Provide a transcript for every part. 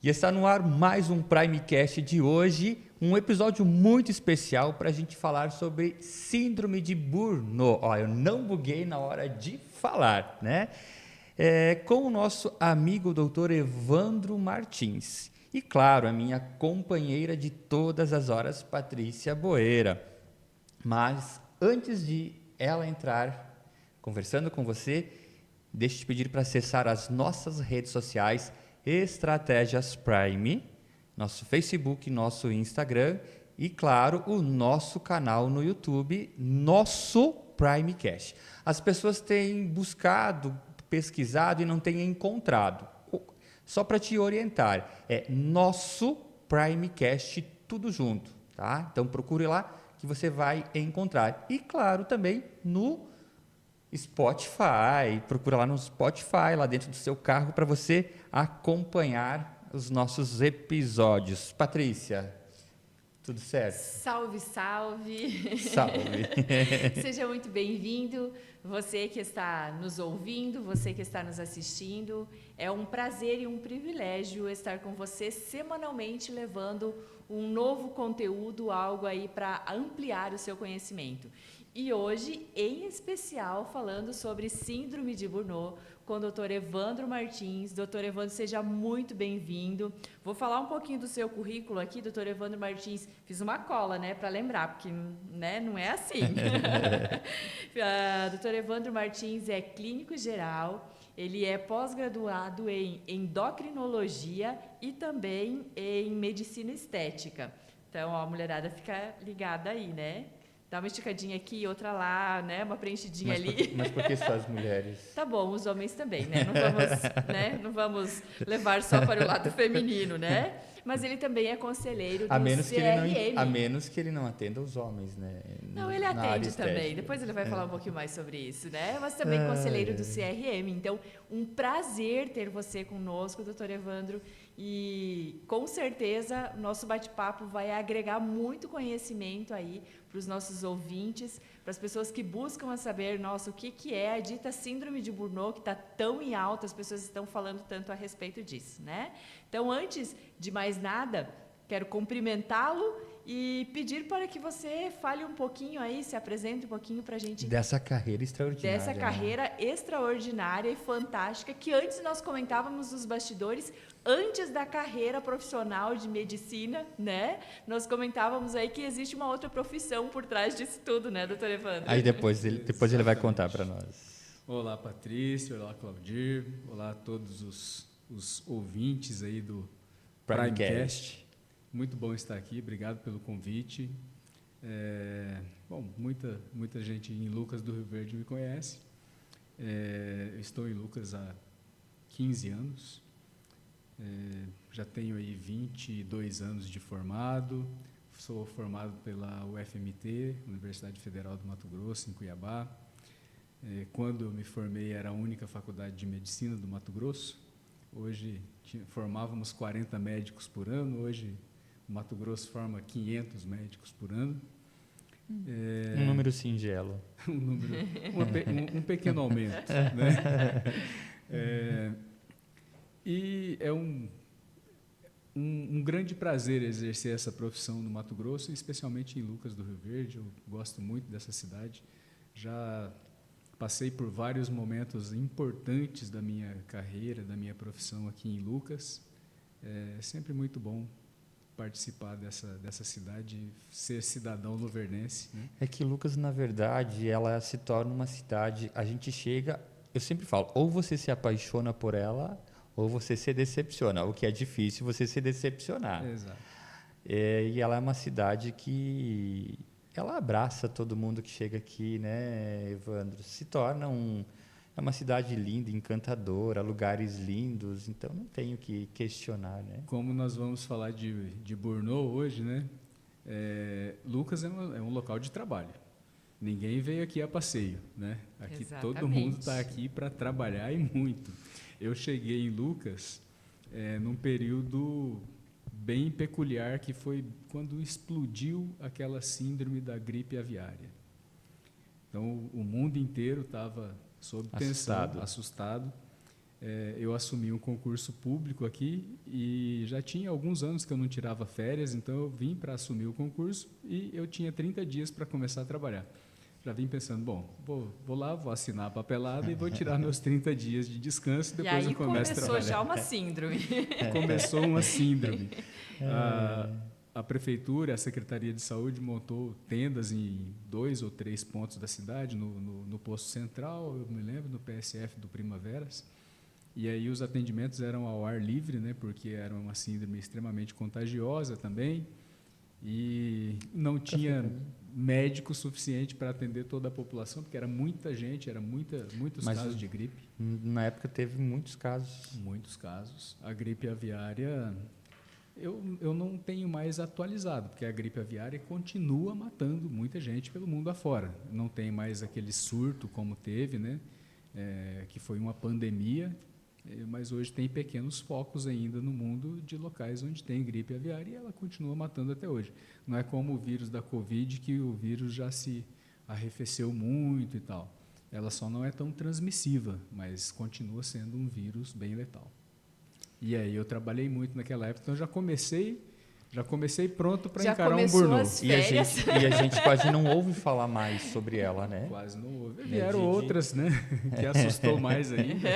E está no ar mais um Primecast de hoje, um episódio muito especial para a gente falar sobre síndrome de Burnout. Ó, eu não buguei na hora de falar, né? Com o nosso amigo Dr. Evandro Martins. E claro, a minha companheira de todas as horas, Patrícia Boeira. Mas antes de ela entrar conversando com você, deixa eu te pedir para acessar as nossas redes sociais, Estratégias Prime, nosso Facebook, nosso Instagram e, claro, o nosso canal no YouTube, nosso Primecast. As pessoas têm buscado, pesquisado e não têm encontrado. Só para te orientar, é nosso Primecast, tudo junto, tá? Então procure lá que você vai encontrar. E, claro, também no Spotify, procura lá no Spotify, lá dentro do seu carro, para você acompanhar os nossos episódios. Patrícia, tudo certo? Salve, salve! Salve! Seja muito bem-vindo, você que está nos ouvindo, você que está nos assistindo. É um prazer e um privilégio estar com você semanalmente, levando um novo conteúdo, algo aí para ampliar o seu conhecimento. E hoje, em especial, falando sobre síndrome de Burnout, com o Dr. Evandro Martins. Dr. Evandro, seja muito bem-vindo. Vou falar um pouquinho do seu currículo aqui, Dr. Evandro Martins. Fiz uma cola, né, para lembrar, porque né, não é assim. Dr. Evandro Martins é clínico geral, ele é pós-graduado em endocrinologia e também em medicina estética. Então, ó, a mulherada fica ligada aí, né? Dá uma esticadinha aqui, outra lá, né? Uma preenchidinha ali. Mas por que só as mulheres? Tá bom, os homens também, né? Não vamos levar só para o lado feminino, né? Mas ele também é conselheiro do CRM. A menos que ele não atenda os homens, né? Não, ele atende também. Depois ele vai falar um pouquinho mais sobre isso, né? Mas também conselheiro do CRM. Então, um prazer ter você conosco, doutor Evandro. E, com certeza, nosso bate-papo vai agregar muito conhecimento aí para os nossos ouvintes, para as pessoas que buscam saber, nossa, o que é a dita síndrome de Burnout, que está tão em alta, as pessoas estão falando tanto a respeito disso, né? Então, antes de mais nada, quero cumprimentá-lo e pedir para que você fale um pouquinho aí, se apresente um pouquinho para a gente. Dessa carreira extraordinária. Dessa carreira extraordinária e fantástica, que antes nós comentávamos nos bastidores, antes da carreira profissional de medicina, né? Nós comentávamos aí que existe uma outra profissão por trás disso tudo, né, doutor Evandro? Aí depois ele vai contar para nós. Olá, Patrícia. Olá, Claudir. Olá a todos os ouvintes aí do Primecast. Muito bom estar aqui. Obrigado pelo convite. Bom, muita gente em Lucas do Rio Verde me conhece. Eu estou em Lucas há 15 anos. Já tenho aí 22 anos de formado. Sou formado pela UFMT, Universidade Federal do Mato Grosso, em Cuiabá. Quando eu me formei, era a única faculdade de medicina do Mato Grosso. Hoje formávamos 40 médicos por ano. Hoje o Mato Grosso forma 500 médicos por ano. Um número singelo. Um pequeno aumento. Né? E é um grande prazer exercer essa profissão no Mato Grosso, especialmente em Lucas do Rio Verde. Eu gosto muito dessa cidade. Já passei por vários momentos importantes da minha carreira, da minha profissão aqui em Lucas. É sempre muito bom participar dessa cidade, ser cidadão luverdense. Né? É que Lucas, na verdade, ela se torna uma cidade, a gente chega, eu sempre falo, ou você se apaixona por ela, ou você se decepciona, o que é difícil você se decepcionar. Exato. E ela é uma cidade que ela abraça todo mundo que chega aqui, né, Evandro? Se torna é uma cidade linda, encantadora, lugares lindos, então não tenho que questionar, né? Como nós vamos falar de Burnout hoje, né? Lucas é um local de trabalho. Ninguém veio aqui a passeio, né? Aqui todo mundo está aqui para trabalhar e muito. Eu cheguei em Lucas num período bem peculiar, que foi quando explodiu aquela síndrome da gripe aviária. Então, o mundo inteiro estava sob tensão, assustado. eu assumi um concurso público aqui e já tinha alguns anos que eu não tirava férias, então eu vim para assumir o concurso e eu tinha 30 dias para começar a trabalhar. Já vim pensando, bom, vou lá, vou assinar a papelada e vou tirar meus 30 dias de descanso, depois eu começo a trabalhar. E aí começou já uma síndrome. Começou uma síndrome. A prefeitura, a Secretaria de Saúde montou tendas em 2 ou 3 pontos da cidade, no posto central, eu me lembro, no PSF do Primaveras. E aí os atendimentos eram ao ar livre, né, porque era uma síndrome extremamente contagiosa também, e não tinha médico suficiente para atender toda a população, porque era muita gente, muitos casos de gripe. Na época teve muitos casos. Muitos casos. A gripe aviária, eu não tenho mais atualizado, porque a gripe aviária continua matando muita gente pelo mundo afora. Não tem mais aquele surto como teve, né, que foi uma pandemia, mas hoje tem pequenos focos ainda no mundo de locais onde tem gripe aviária e ela continua matando até hoje. Não é como o vírus da Covid, que o vírus já se arrefeceu muito e tal. Ela só não é tão transmissiva, mas continua sendo um vírus bem letal. E aí eu trabalhei muito naquela época, então já comecei pronto para encarar um burnout. E a gente quase não ouve falar mais sobre ela, né? Quase não ouve. Vieram outras, né? Que assustou mais ainda.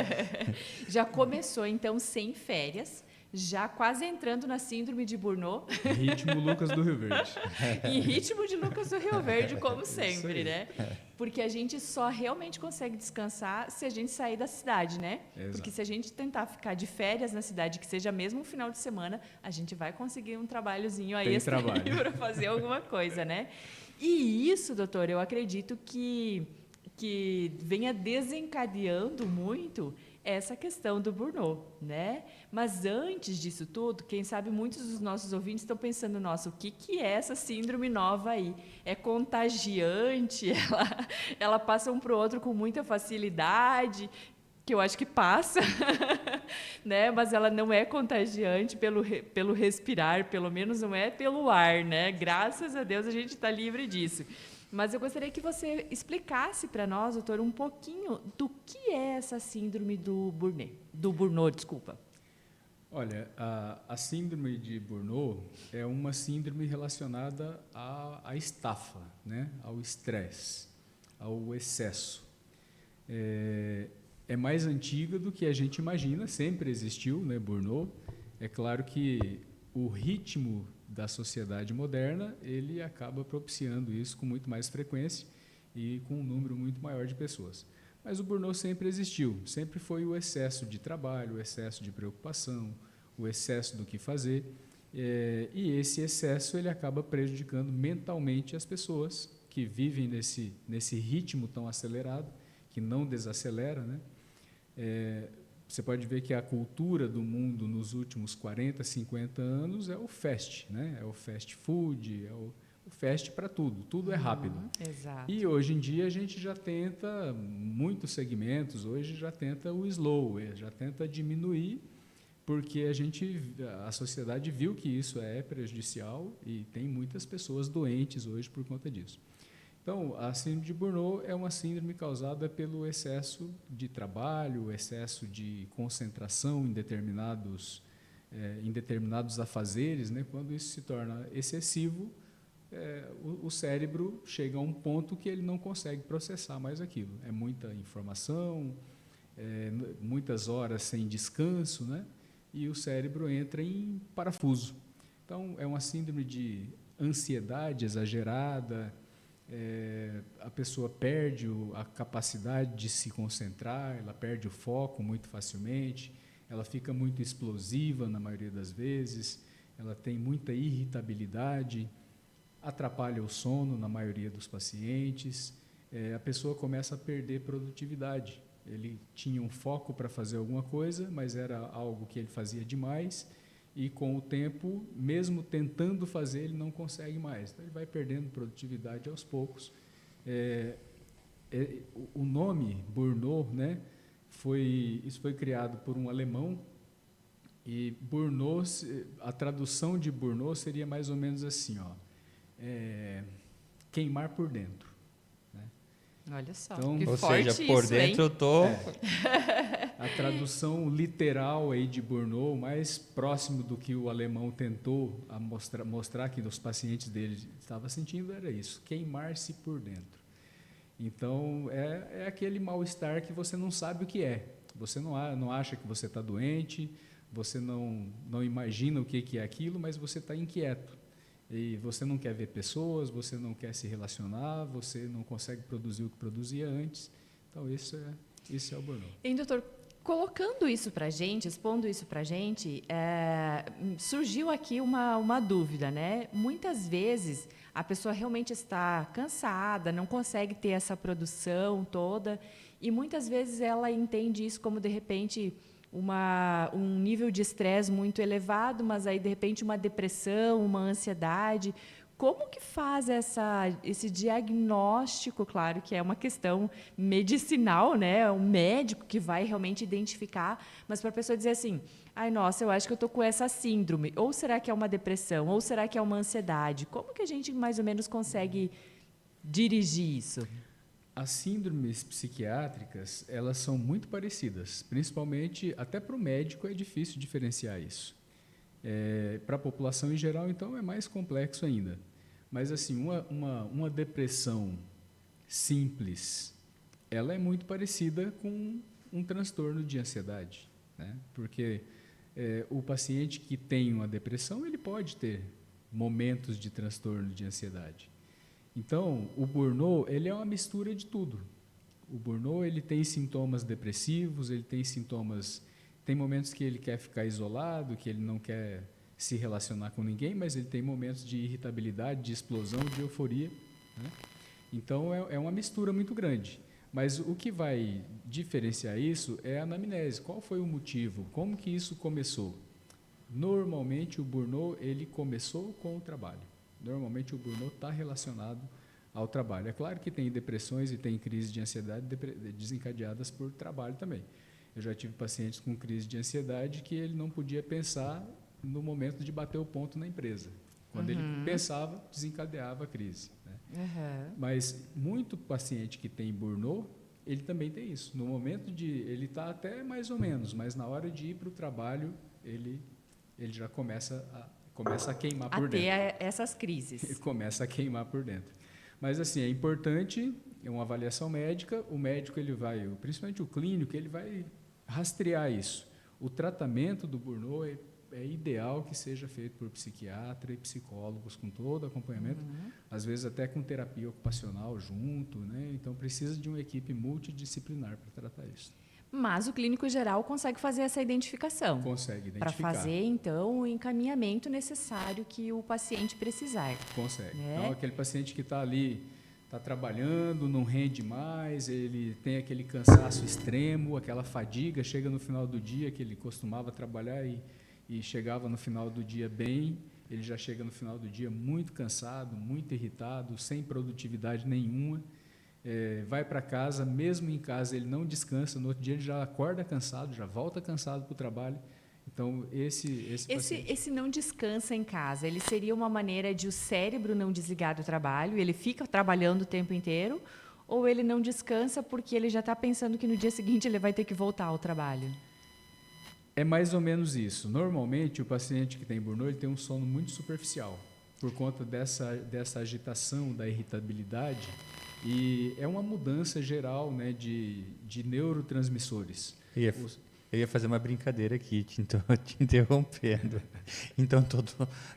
Já começou, então, sem férias, já quase entrando na síndrome de Burnout. Ritmo Lucas do Rio Verde. E ritmo de Lucas do Rio Verde, como sempre, né? Porque a gente só realmente consegue descansar se a gente sair da cidade, né? Exato. Porque se a gente tentar ficar de férias na cidade, que seja mesmo um final de semana, a gente vai conseguir um trabalhozinho aí para fazer alguma coisa, né? E isso, doutor, eu acredito que venha desencadeando muito essa questão do burnout, né? Mas antes disso tudo, quem sabe muitos dos nossos ouvintes estão pensando, nossa, o que é essa síndrome nova aí? É contagiante? Ela passa um para o outro com muita facilidade? Que eu acho que passa, né? Mas ela não é contagiante pelo respirar, pelo menos não é pelo ar, né? Graças a Deus a gente está livre disso. Mas eu gostaria que você explicasse para nós, doutor, um pouquinho do que é essa síndrome do Burnout, desculpa. Olha, a síndrome de Burnout é uma síndrome relacionada à estafa, né? Ao estresse, ao excesso. É mais antiga do que a gente imagina, sempre existiu, né, Burnout. É claro que o ritmo da sociedade moderna, ele acaba propiciando isso com muito mais frequência e com um número muito maior de pessoas. Mas o burnout sempre existiu, sempre foi o excesso de trabalho, o excesso de preocupação, o excesso do que fazer, e esse excesso ele acaba prejudicando mentalmente as pessoas que vivem nesse ritmo tão acelerado, que não desacelera, né? Você pode ver que a cultura do mundo nos últimos 40, 50 anos é o fast, né? É o fast food, é o fast para tudo é rápido. Exato. E hoje em dia a gente já tenta, muitos segmentos, hoje já tenta o slow, já tenta diminuir, porque a sociedade viu que isso é prejudicial e tem muitas pessoas doentes hoje por conta disso. Então, a síndrome de Burnout é uma síndrome causada pelo excesso de trabalho, excesso de concentração em determinados afazeres, né? Quando isso se torna excessivo, o cérebro chega a um ponto que ele não consegue processar mais aquilo. É muita informação, muitas horas sem descanso, né? E o cérebro entra em parafuso. Então, é uma síndrome de ansiedade exagerada. A pessoa perde a capacidade de se concentrar, ela perde o foco muito facilmente, ela fica muito explosiva na maioria das vezes, ela tem muita irritabilidade, atrapalha o sono na maioria dos pacientes, a pessoa começa a perder produtividade. Ele tinha um foco para fazer alguma coisa, mas era algo que ele fazia demais, e com o tempo, mesmo tentando fazer, ele não consegue mais. Então, ele vai perdendo produtividade aos poucos. O nome Burnout, né, isso foi criado por um alemão, e Burnout, a tradução de Burnout seria mais ou menos assim, queimar por dentro, né? Olha só, Então, que ou forte seja, por isso, dentro hein? eu tô... A tradução literal aí de Bourneau, mais próximo do que o alemão tentou mostrar que os pacientes dele estavam sentindo, era isso, queimar-se por dentro. Então, é aquele mal-estar que você não sabe o que é. Você não acha que você está doente, você não imagina o que é aquilo, mas você está inquieto. E você não quer ver pessoas, você não quer se relacionar, você não consegue produzir o que produzia antes. Então, isso é o burnout. E, doutor, colocando isso para a gente, expondo isso para a gente, surgiu aqui uma dúvida, né? Muitas vezes a pessoa realmente está cansada, não consegue ter essa produção toda, e muitas vezes ela entende isso como, de repente, um nível de estresse muito elevado, mas aí, de repente, uma depressão, uma ansiedade. Como que faz esse diagnóstico? Claro que é uma questão medicinal, né? É um médico que vai realmente identificar, mas para a pessoa dizer assim, ai, nossa, eu acho que eu estou com essa síndrome, ou será que é uma depressão, ou será que é uma ansiedade? Como que a gente mais ou menos consegue dirigir isso? As síndromes psiquiátricas, elas são muito parecidas, principalmente até para o médico é difícil diferenciar isso. Para a população em geral, então, é mais complexo ainda. Mas, assim, uma depressão simples, ela é muito parecida com um transtorno de ansiedade, né? Porque o paciente que tem uma depressão, ele pode ter momentos de transtorno de ansiedade. Então, o burnout, ele é uma mistura de tudo. O burnout, ele tem sintomas depressivos, ele tem sintomas... Tem momentos que ele quer ficar isolado, que ele não quer se relacionar com ninguém, mas ele tem momentos de irritabilidade, de explosão, de euforia, né? Então, é uma mistura muito grande. Mas o que vai diferenciar isso é a anamnese. Qual foi o motivo? Como que isso começou? Normalmente, o burnout, ele começou com o trabalho. Normalmente, o burnout está relacionado ao trabalho. É claro que tem depressões e tem crises de ansiedade desencadeadas por trabalho também. Eu já tive pacientes com crise de ansiedade que ele não podia pensar no momento de bater o ponto na empresa. Quando ele pensava, desencadeava a crise, né? Mas muito paciente que tem burnout, ele também tem isso. No momento ele está até mais ou menos, mas na hora de ir para o trabalho, ele já começa a queimar por dentro. A ter essas crises. Ele começa a queimar por dentro. Mas, assim, é importante, é uma avaliação médica, o médico, principalmente o clínico, ele vai rastrear isso. O tratamento do burnout é ideal que seja feito por psiquiatra e psicólogos, com todo acompanhamento, às vezes até com terapia ocupacional junto, né? Então, precisa de uma equipe multidisciplinar para tratar isso. Mas o clínico geral consegue fazer essa identificação. Consegue identificar. Para fazer, então, o encaminhamento necessário que o paciente precisar. Consegue. Né? Então, aquele paciente que está ali, está trabalhando, não rende mais, ele tem aquele cansaço extremo, aquela fadiga, chega no final do dia, que ele costumava trabalhar e chegava no final do dia bem, ele já chega no final do dia muito cansado, muito irritado, sem produtividade nenhuma. Vai para casa, mesmo em casa ele não descansa, no outro dia ele já acorda cansado, já volta cansado para o trabalho. Então, esse não descansa em casa, ele seria uma maneira de o cérebro não desligar do trabalho, ele fica trabalhando o tempo inteiro, ou ele não descansa porque ele já está pensando que no dia seguinte ele vai ter que voltar ao trabalho? É mais ou menos isso. Normalmente, o paciente que tem burnout ele tem um sono muito superficial, por conta dessa agitação, da irritabilidade, e é uma mudança geral, né, de neurotransmissores. Eu ia fazer uma brincadeira aqui, te interrompendo. Então,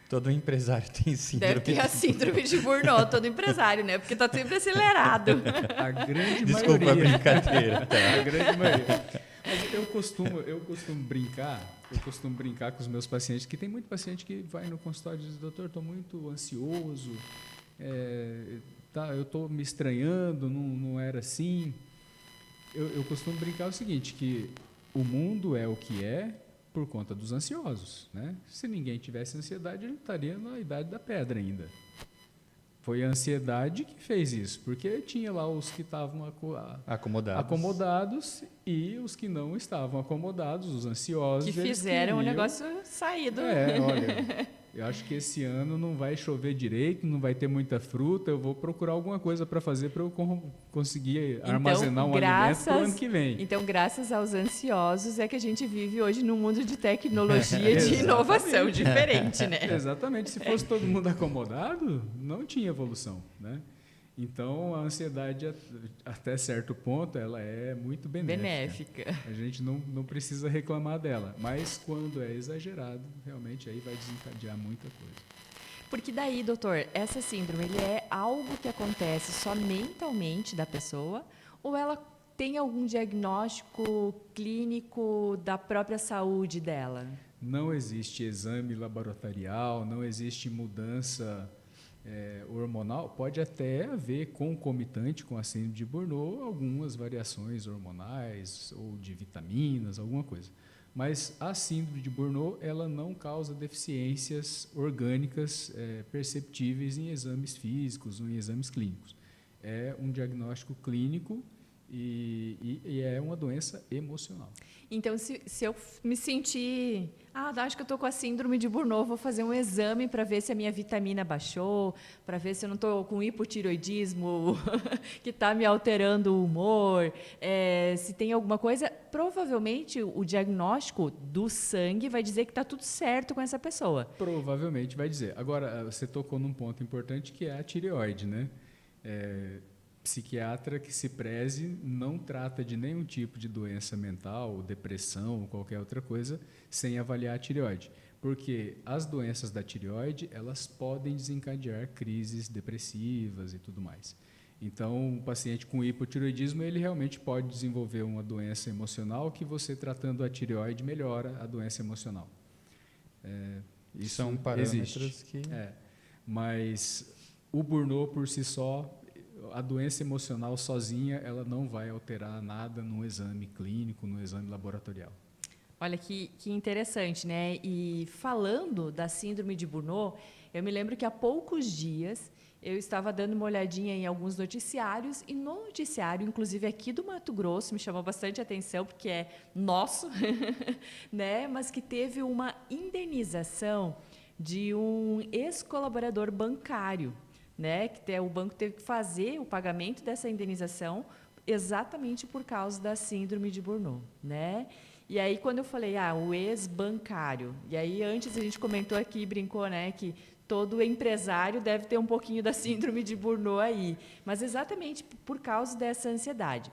todo empresário tem síndrome. Deve ter a síndrome de burnout, todo empresário, né? Porque está sempre acelerado. A grande Desculpa maioria. A brincadeira. Tá? A grande maioria. Mas eu costumo brincar com os meus pacientes, que tem muito paciente que vai no consultório e diz, doutor, estou muito ansioso, eu estou me estranhando, não era assim. Eu costumo brincar o seguinte, que o mundo é o que é por conta dos ansiosos, né? Se ninguém tivesse ansiedade, ele estaria na idade da pedra ainda. Foi a ansiedade que fez isso, porque tinha lá os que estavam acomodados e os que não estavam acomodados, os ansiosos. Que fizeram o negócio sair do... Olha, eu acho que esse ano não vai chover direito, não vai ter muita fruta, eu vou procurar alguma coisa para fazer para eu conseguir armazenar um alimento para o ano que vem. Então, graças aos ansiosos é que a gente vive hoje num mundo de tecnologia e de inovação diferente, né? Exatamente. Se fosse todo mundo acomodado, não tinha evolução, né? Então, a ansiedade, até certo ponto, ela é muito benéfica. A gente não precisa reclamar dela. Mas, quando é exagerado, realmente aí vai desencadear muita coisa. Porque daí, doutor, essa síndrome ele é algo que acontece só mentalmente da pessoa ou ela tem algum diagnóstico clínico da própria saúde dela? Não existe exame laboratorial, não existe mudança hormonal. Pode até haver concomitante com a síndrome de Burnout algumas variações hormonais ou de vitaminas, alguma coisa. Mas a síndrome de Burnout ela não causa deficiências orgânicas perceptíveis em exames físicos ou em exames clínicos. É um diagnóstico clínico e é uma doença emocional. Então, se eu me sentir... acho que eu estou com a síndrome de Burnout, vou fazer um exame para ver se a minha vitamina baixou, para ver se eu não estou com hipotireoidismo que está me alterando o humor, se tem alguma coisa, provavelmente o diagnóstico do sangue vai dizer que está tudo certo com essa pessoa. Provavelmente vai dizer. Agora, você tocou num ponto importante que é a tireoide, né? Psiquiatra que se preze não trata de nenhum tipo de doença mental, depressão ou qualquer outra coisa sem avaliar a tireoide. Porque as doenças da tireoide, elas podem desencadear crises depressivas e tudo mais. Então, o paciente com hipotireoidismo, ele realmente pode desenvolver uma doença emocional que você tratando a tireoide melhora a doença emocional. Isso são parâmetros existe. Que... Mas o Burnout por si só, a doença emocional sozinha, ela não vai alterar nada no exame clínico, no exame laboratorial. Olha que interessante, né? E falando da síndrome de Burnout, eu me lembro que há poucos dias eu estava dando uma olhadinha em alguns noticiários e no noticiário, inclusive aqui do Mato Grosso, me chamou bastante atenção porque é nosso, né? Mas que teve uma indenização de um ex-colaborador bancário, né? Que o banco teve que fazer o pagamento dessa indenização exatamente por causa da síndrome de Burnout, né? E aí, quando eu falei, o ex-bancário, e aí antes a gente comentou aqui, brincou, né, que todo empresário deve ter um pouquinho da síndrome de Burnout aí, mas exatamente por causa dessa ansiedade.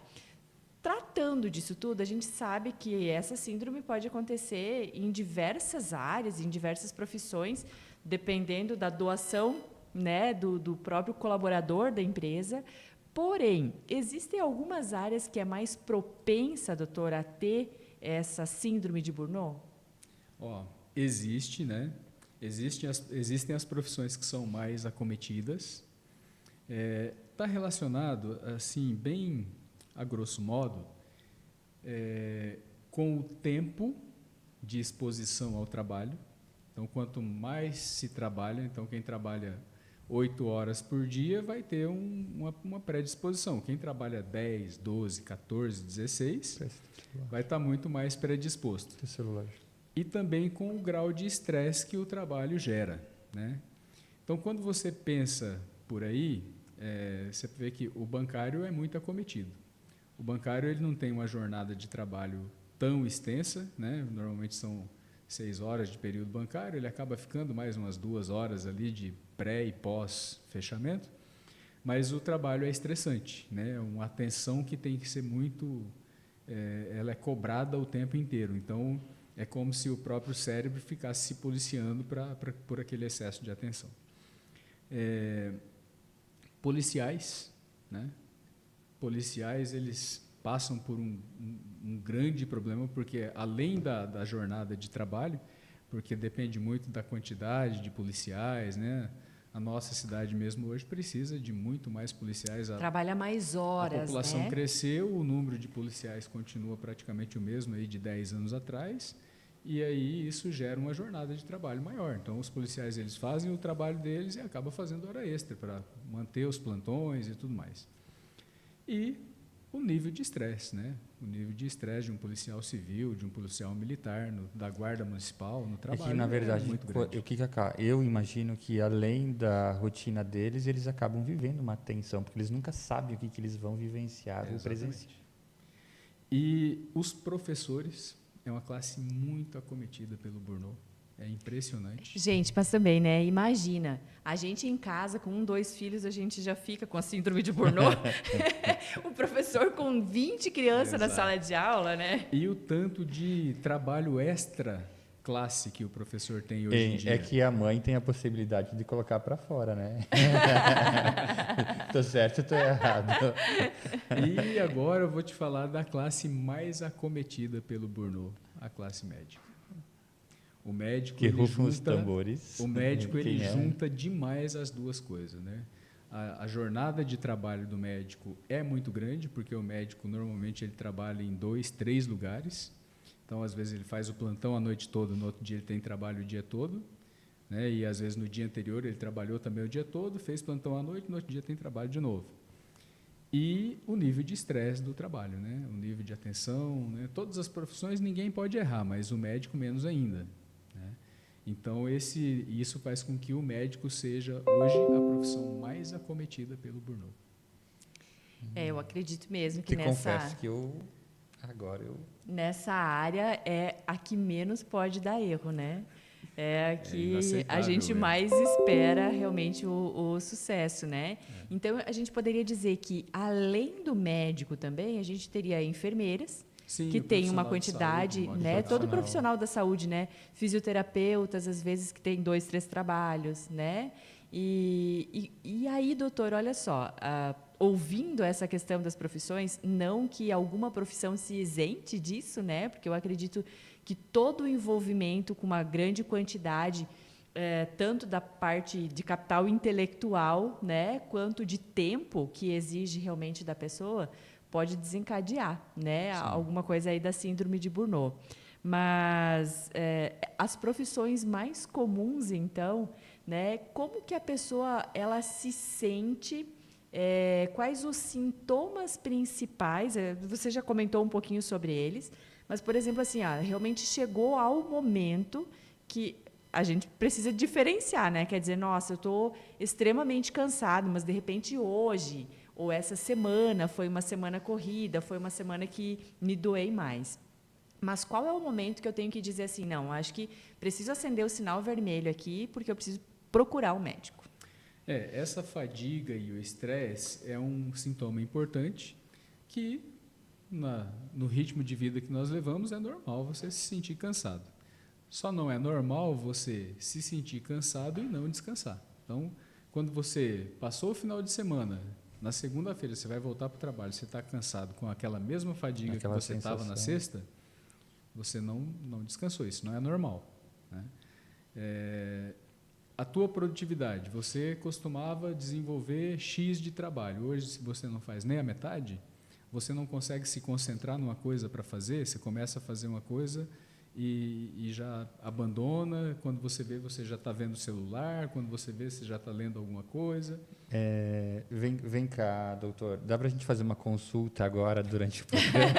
Tratando disso tudo, a gente sabe que essa síndrome pode acontecer em diversas áreas, em diversas profissões, dependendo da doação, né, do próprio colaborador da empresa. Porém, existem algumas áreas que é mais propensa, doutor, a ter essa síndrome de Burnout? Existe, né? Existem as profissões que são mais acometidas. Está relacionado, assim, bem a grosso modo, com o tempo de exposição ao trabalho. Então, quanto mais se trabalha, então quem trabalha 8 horas por dia vai ter uma predisposição. Quem trabalha 10, 12, 14, 16 vai estar muito mais predisposto. E também com o grau de estresse que o trabalho gera, né? Então, quando você pensa por aí, você vê que o bancário é muito acometido. O bancário ele não tem uma jornada de trabalho tão extensa, né? Normalmente são 6 horas de período bancário, ele acaba ficando mais umas 2 horas ali de pré e pós fechamento, mas o trabalho é estressante, né? Uma atenção que tem que ser muito, ela é cobrada o tempo inteiro, então é como se o próprio cérebro ficasse se policiando por aquele excesso de atenção. Policiais, né? Policiais, eles passam por um grande problema, porque além da jornada de trabalho, porque depende muito da quantidade de policiais, né? A nossa cidade mesmo hoje precisa de muito mais policiais. Trabalha mais horas, a população né? cresceu, o número de policiais continua praticamente o mesmo aí de 10 anos atrás, e aí isso gera uma jornada de trabalho maior. Então, os policiais eles fazem o trabalho deles e acabam fazendo hora extra para manter os plantões e tudo mais. E o nível de estresse, né? O nível de estresse de um policial civil, de um policial militar, da guarda municipal, no trabalho, que, na verdade, muito grande. Eu imagino que, além da rotina deles, eles acabam vivendo uma tensão, porque eles nunca sabem o que eles vão vivenciar ou presenciar. E os professores é uma classe muito acometida pelo burnout. É impressionante. Gente, mas também, né? Imagina, a gente em casa com 1, 2 filhos, a gente já fica com a síndrome de burnout. O professor com 20 crianças na sala de aula, né? E o tanto de trabalho extra classe que o professor tem hoje em dia. É que a mãe tem a possibilidade de colocar para fora, né? Tô certo ou tô errado? E agora eu vou te falar da classe mais acometida pelo burnout, a classe médica. O médico, que rufam os tambores. O médico ele junta demais as duas coisas, né? A jornada de trabalho do médico é muito grande, porque o médico normalmente ele trabalha em 2, 3 lugares. Então, às vezes ele faz o plantão a noite toda, no outro dia ele tem trabalho o dia todo, né? E às vezes no dia anterior ele trabalhou também o dia todo, fez plantão à noite, no outro dia tem trabalho de novo. E o nível de estresse do trabalho, né? O nível de atenção, né? Todas as profissões ninguém pode errar, mas o médico menos ainda. Então, isso faz com que o médico seja, hoje, a profissão mais acometida pelo burnout. Eu acredito mesmo que confesso que nessa área é a que menos pode dar erro, né? É a que a gente mais espera realmente o sucesso, né? Então, a gente poderia dizer que, além do médico também, a gente teria enfermeiras, sim, que tem uma quantidade, saúde, né? Todo profissional da saúde, né? Fisioterapeutas, às vezes, que tem 2, 3 trabalhos, né? E aí, doutor, olha só, ouvindo essa questão das profissões, não que alguma profissão se isente disso, né? Porque eu acredito que todo o envolvimento com uma grande quantidade, tanto da parte de capital intelectual, né? Quanto de tempo que exige realmente da pessoa, pode desencadear, né, alguma coisa aí da síndrome de burnout. Mas as profissões mais comuns, então, né, como que a pessoa ela se sente, quais os sintomas principais, você já comentou um pouquinho sobre eles, mas, por exemplo, assim, realmente chegou ao momento que a gente precisa diferenciar, né? Quer dizer, nossa, eu estou extremamente cansado, mas, de repente, hoje, ou essa semana foi uma semana corrida, foi uma semana que me doei mais. Mas qual é o momento que eu tenho que dizer assim, não, acho que preciso acender o sinal vermelho aqui, porque eu preciso procurar um médico? Essa fadiga e o estresse é um sintoma importante que, no ritmo de vida que nós levamos, é normal você se sentir cansado. Só não é normal você se sentir cansado e não descansar. Então, quando você passou o final de semana, na segunda-feira você vai voltar para o trabalho, você está cansado com aquela mesma fadiga que você estava na sexta, você não descansou, isso não é normal, né? A tua produtividade, você costumava desenvolver X de trabalho, hoje se você não faz nem a metade, você não consegue se concentrar numa coisa para fazer, você começa a fazer uma coisa e já abandona, quando você vê, você já está vendo o celular, quando você vê, você já está lendo alguma coisa. Vem cá, doutor, dá para a gente fazer uma consulta agora durante o programa?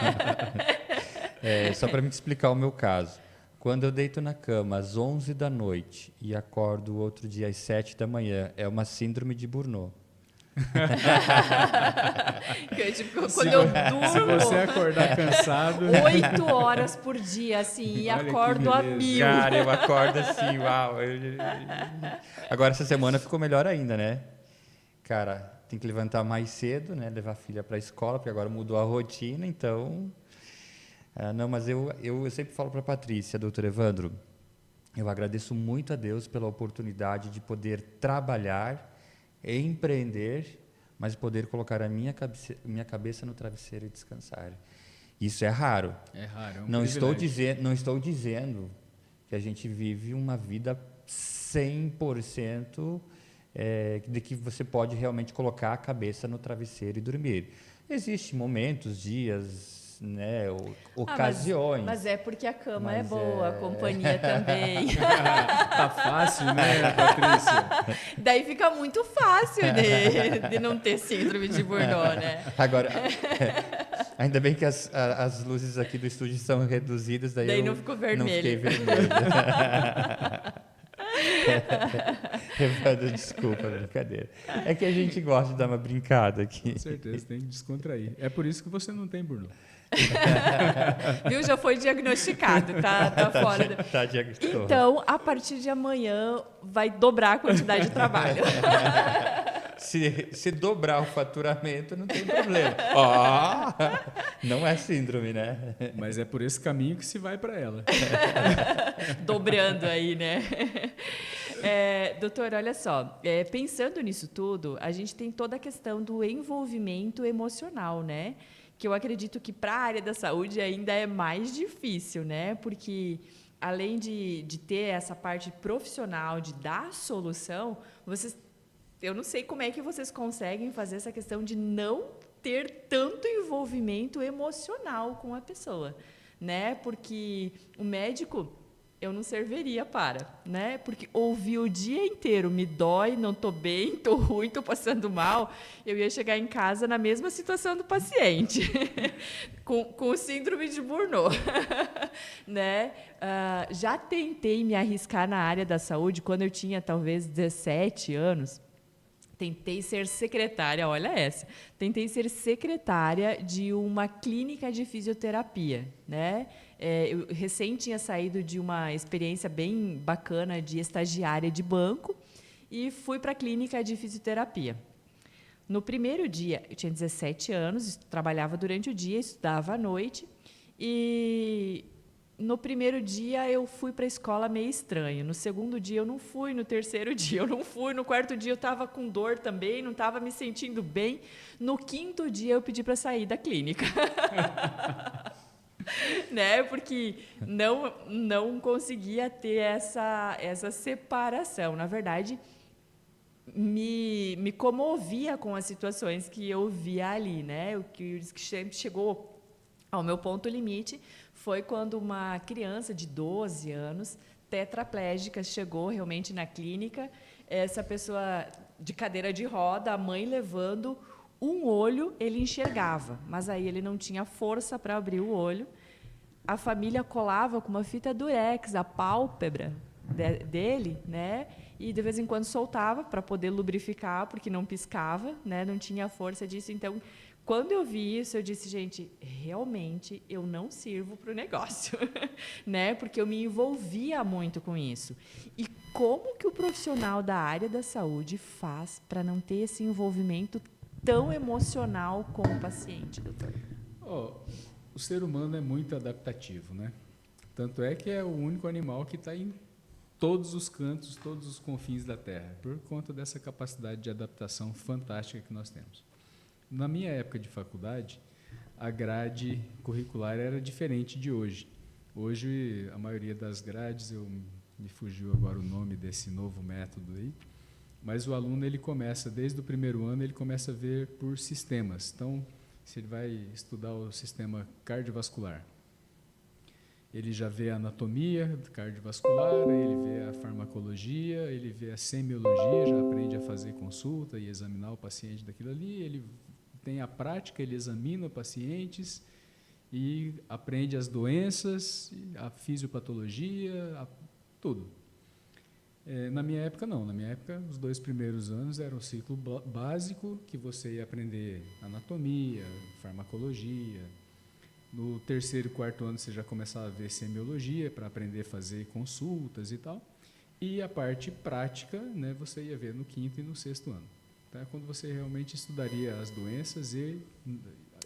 Só para me explicar o meu caso. Quando eu deito na cama às 11 da noite e acordo o outro dia às 7 da manhã, é uma síndrome de burnout. Quando eu durmo, se você acordar cansado 8 horas por dia assim, e acordo a 1000. Cara, eu acordo assim, uau. Agora essa semana ficou melhor ainda, né? Cara, tem que levantar mais cedo, né? Levar a filha para a escola, porque agora mudou a rotina, então não, mas eu sempre falo para a Patrícia, doutor Evandro, eu agradeço muito a Deus pela oportunidade de poder trabalhar, empreender, mas poder colocar a minha cabeça no travesseiro e descansar. Isso é raro. É raro, é um não estou dizendo que a gente vive uma vida 100% de que você pode realmente colocar a cabeça no travesseiro e dormir. Existem momentos, dias, né, ocasiões. Mas é porque a cama é boa, a companhia também. Tá fácil, né, Patrícia? Daí fica muito fácil de não ter síndrome de burnout, né? Ainda bem que as luzes aqui do estúdio são reduzidas, daí não ficou vermelho. Não fiquei vermelho. Evandro, desculpa, brincadeira. É que a gente gosta de dar uma brincada aqui. Com certeza, tem que descontrair. É por isso que você não tem burnout. Viu? Já foi diagnosticado, tá fora. Tá diagnosticado. Então, a partir de amanhã, vai dobrar a quantidade de trabalho. Se dobrar o faturamento, não tem problema. Não é síndrome, né? Mas é por esse caminho que se vai para ela. Dobrando aí, né? Doutor, olha só, pensando nisso tudo, a gente tem toda a questão do envolvimento emocional, né? Que eu acredito que para a área da saúde ainda é mais difícil, né? Porque além de ter essa parte profissional, de dar solução, eu não sei como é que vocês conseguem fazer essa questão de não ter tanto envolvimento emocional com a pessoa, né? Porque o médico, eu não serviria para, né? Porque ouvir o dia inteiro, me dói, não estou bem, estou ruim, estou passando mal, eu ia chegar em casa na mesma situação do paciente, com síndrome de Burnout, né? Já tentei me arriscar na área da saúde quando eu tinha talvez 17 anos. Tentei ser secretária, olha essa. Tentei ser secretária de uma clínica de fisioterapia, né? Eu recém tinha saído de uma experiência bem bacana de estagiária de banco e fui para a clínica de fisioterapia. No primeiro dia, eu tinha 17 anos, trabalhava durante o dia, estudava à noite e no primeiro dia eu fui para a escola meio estranho, no segundo dia eu não fui, no terceiro dia eu não fui, no quarto dia eu estava com dor também, não estava me sentindo bem, no quinto dia eu pedi para sair da clínica. Né? Porque não conseguia ter essa separação. Na verdade, me comovia com as situações que eu via ali, né? O que sempre chegou ao meu ponto limite foi quando uma criança de 12 anos, tetraplégica, chegou realmente na clínica, essa pessoa de cadeira de roda, a mãe levando um olho, ele enxergava, mas aí ele não tinha força para abrir o olho. A família colava com uma fita durex a pálpebra dele, né? E de vez em quando soltava para poder lubrificar, porque não piscava, né? Não tinha força disso. Então, quando eu vi isso, eu disse, gente, realmente eu não sirvo para o negócio, né? Porque eu me envolvia muito com isso. E como que o profissional da área da saúde faz para não ter esse envolvimento tão emocional com o paciente, doutor? O ser humano é muito adaptativo, né? Tanto é que é o único animal que está em todos os cantos, todos os confins da Terra, por conta dessa capacidade de adaptação fantástica que nós temos. Na minha época de faculdade, a grade curricular era diferente de hoje. Hoje, a maioria das grades, me fugiu agora o nome desse novo método aí, mas o aluno, ele começa, desde o primeiro ano, ele começa a ver por sistemas. Então, se ele vai estudar o sistema cardiovascular, ele já vê a anatomia cardiovascular, ele vê a farmacologia, ele vê a semiologia, já aprende a fazer consulta e examinar o paciente daquilo ali, ele tem a prática, ele examina pacientes e aprende as doenças, a fisiopatologia, tudo. Na minha época, não. Na minha época, os 2 primeiros anos era um ciclo básico, que você ia aprender anatomia, farmacologia. No terceiro e quarto ano, você já começava a ver semiologia, para aprender a fazer consultas e tal. E a parte prática, né, você ia ver no quinto e no sexto ano. Então, é quando você realmente estudaria as doenças e...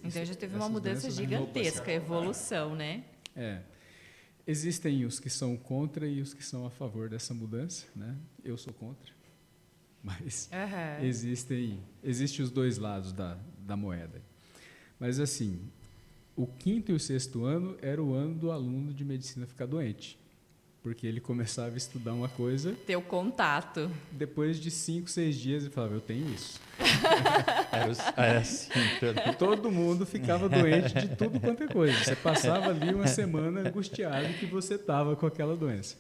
Então, já teve uma mudança gigantesca, evolução, né? Existem os que são contra e os que são a favor dessa mudança, né? Eu sou contra, mas existem os dois lados da moeda. Mas, assim, o quinto e o sexto ano era o ano do aluno de medicina ficar doente, porque ele começava a estudar uma coisa... Ter o contato. Depois de 5, 6 dias, ele falava, eu tenho isso. Era assim, todo mundo ficava doente de tudo quanto é coisa. Você passava ali uma semana angustiado que você estava com aquela doença.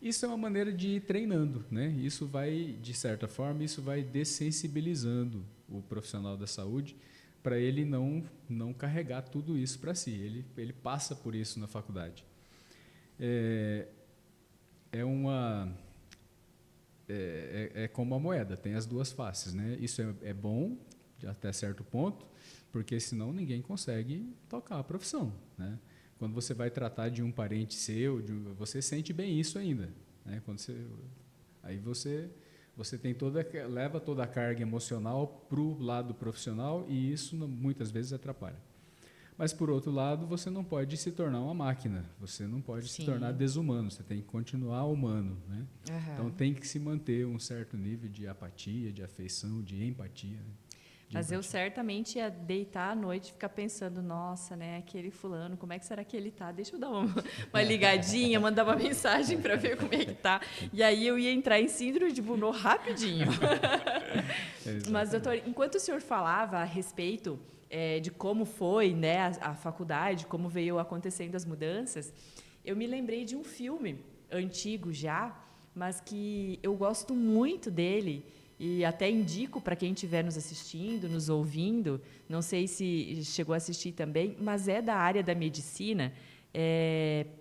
Isso é uma maneira de ir treinando, né? Isso vai, de certa forma, isso vai dessensibilizando o profissional da saúde para ele não carregar tudo isso para si. Ele passa por isso na faculdade. É como a moeda, tem as duas faces, né? Isso é bom até certo ponto, porque senão ninguém consegue tocar a profissão, né? Quando você vai tratar de um parente seu, você sente bem isso ainda, né? Aí você tem leva toda a carga emocional para o lado profissional e isso muitas vezes atrapalha. Mas, por outro lado, você não pode se tornar uma máquina, você não pode se tornar desumano, você tem que continuar humano, né? Então, tem que se manter um certo nível de apatia, de afeição, de empatia. Mas eu certamente ia deitar à noite e ficar pensando, nossa, né, aquele fulano, como é que será que ele tá? Deixa eu dar uma ligadinha, mandar uma mensagem para ver como é que tá. E aí eu ia entrar em síndrome de Burnout rapidinho. Mas, doutor, enquanto o senhor falava a respeito de como foi, né, a faculdade, como veio acontecendo as mudanças, eu me lembrei de um filme antigo já, mas que eu gosto muito dele e até indico para quem estiver nos assistindo, nos ouvindo, não sei se chegou a assistir também, mas é da área da medicina,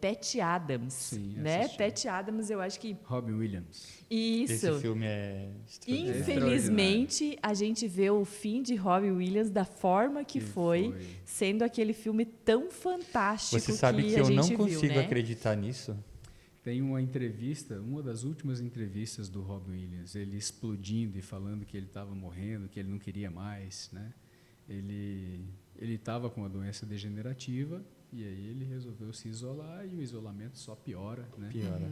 Patch Adams. Sim, né? Patch Adams, eu acho que... Robin Williams. Isso. Esse filme é extraordinário. Infelizmente, a gente vê o fim de Robin Williams da forma que foi, sendo aquele filme tão fantástico. Você sabe que eu não consigo acreditar nisso? Tem uma entrevista, uma das últimas entrevistas do Robin Williams, ele explodindo e falando que ele estava morrendo, que ele não queria mais, né? Ele estava com uma doença degenerativa e aí ele resolveu se isolar e o isolamento só piora, né? Piora.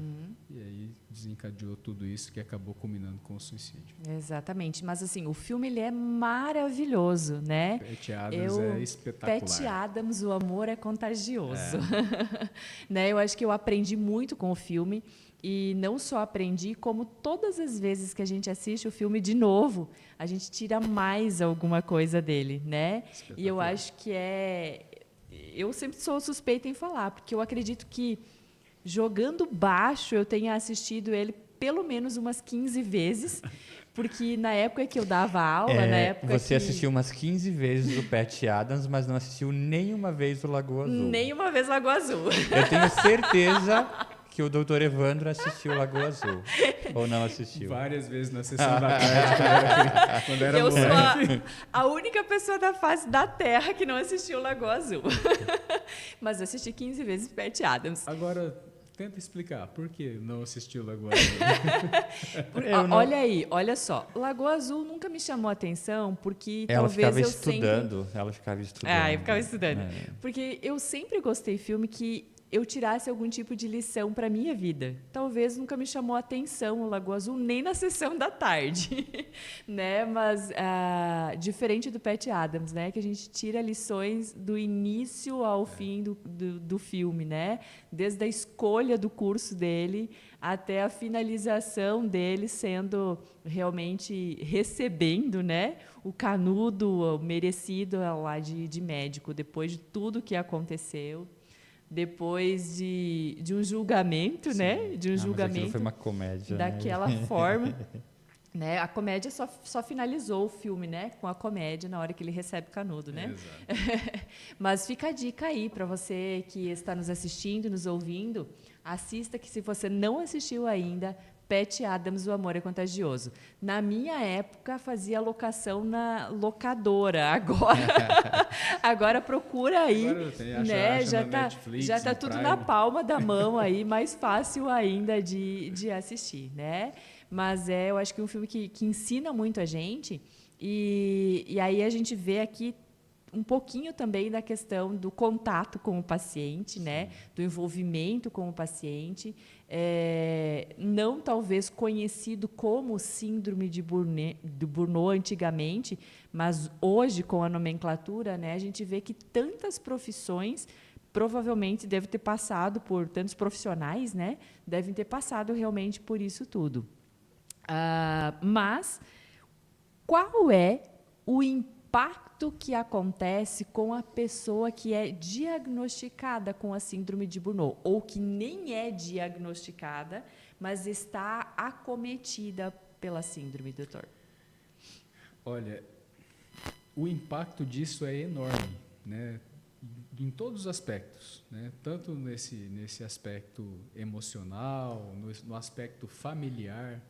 E aí desencadeou tudo isso que acabou culminando com o suicídio. Exatamente, mas assim, o filme ele é maravilhoso, né? Patch Adams é espetacular. Patch Adams, o amor é contagioso. Né? Eu acho que eu aprendi muito com o filme e não só aprendi, como todas as vezes que a gente assiste o filme de novo, a gente tira mais alguma coisa dele, né? E eu acho que eu sempre sou suspeita em falar, porque eu acredito que jogando baixo eu tenha assistido ele pelo menos umas 15 vezes, porque na época que eu dava aula, na época você assistiu umas 15 vezes o Patch Adams, mas não assistiu nenhuma vez o Lagoa Azul. Nenhuma vez Lagoa Azul. Eu tenho certeza que o Dr. Evandro assistiu Lagoa Azul. Ou não assistiu? Várias vezes na sessão da tarde, quando era eu moleque. sou a única pessoa da face da Terra que não assistiu Lagoa Azul. Mas eu assisti 15 vezes Patch Adams. Agora, tenta explicar por que não assistiu Lagoa Azul. Olha aí, olha só. Lagoa Azul nunca me chamou a atenção porque ela talvez ficava eu estudando. sempre... Ela ficava estudando. Eu ficava estudando. Porque eu sempre gostei de filme que eu tirasse algum tipo de lição para minha vida. Talvez nunca me chamou a atenção o Lagoa Azul, nem na sessão da tarde. Né? Mas, diferente do Patch Adams, né? Que a gente tira lições do início ao fim do filme, né? Desde a escolha do curso dele até a finalização dele sendo realmente recebendo, né? O canudo merecido lá de médico, depois de tudo que aconteceu. Depois de um julgamento, né? De um julgamento. Mas foi uma comédia. Daquela forma. Né? A comédia só finalizou o filme, né? Com a comédia na hora que ele recebe o canudo, né? Mas fica a dica aí para você que está nos assistindo, nos ouvindo. Assista, que se você não assistiu ainda, Patch Adams, O Amor é Contagioso. Na minha época, fazia locação na locadora. Agora procura aí. Agora tem, né? acha Netflix, já tá tudo Prime. na palma da mão aí, mais fácil ainda de assistir, né? Mas eu acho que é um filme que ensina muito a gente. E aí a gente vê aqui um pouquinho também da questão do contato com o paciente, né? Do envolvimento com o paciente, não talvez conhecido como síndrome de Burnout antigamente, mas hoje com a nomenclatura, né, a gente vê que tantas profissões provavelmente devem ter passado por tantos profissionais, né, devem ter passado realmente por isso tudo. Mas qual é o impacto que acontece com a pessoa que é diagnosticada com a síndrome de Burnout, ou que nem é diagnosticada, mas está acometida pela síndrome, doutor? Olha, o impacto disso é enorme, né? Em todos os aspectos, né? Tanto nesse aspecto emocional, no aspecto familiar